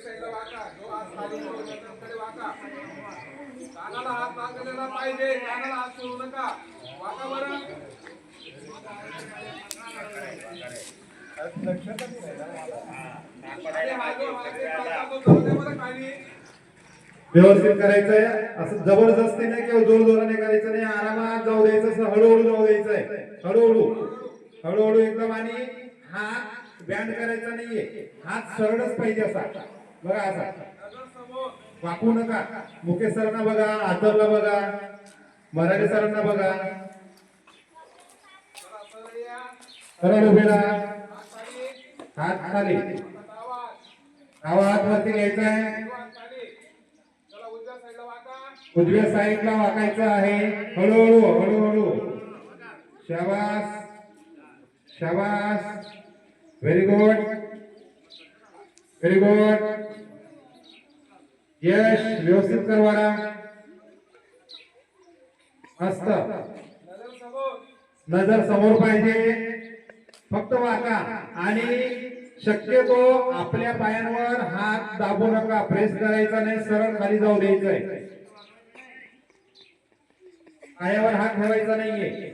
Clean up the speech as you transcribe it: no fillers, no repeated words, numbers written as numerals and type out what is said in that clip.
साईडला वाका, जो हात खाली कडे वाका. कानाला हात लागलेला पाहिजे, कानाला हात सोडू नका. वाका बरं. व्यवस्थित करायचंय, असं जबरदस्ती नाही किंवा जोर जोराने करायचं नाही, आरामात जाऊ द्यायचं, असं हळूहळू जाऊ द्यायचंय, हळूहळू हळूहळू एकदम. आणि हात बँड करायचा नाहीये, हात सरळच पाहिजे असा बघा, असा वाकू नका. मुकेश सरांना बघा, आतरला बघा, मराठी सरांना बघा. सरळ उभे राहा, हात खाली, हात वरती घ्यायचा आहे, उजव्या साईडला वाकायचं आहे, हळूहळू हळूहळू. शाबास शाबास, व्हेरी गुड व्हेरी गुड. यश, व्यवस्थित कर वारा, मस्त. नजर समोर पाहिजे, फक्त वाका. आणि शक्यतो आपल्या पायांवर हात दाबू नका, प्रेस करायचा नाही, सरळ खाली जाऊ द्यायचंय, पायावर हात ठेवायचा नाहीये.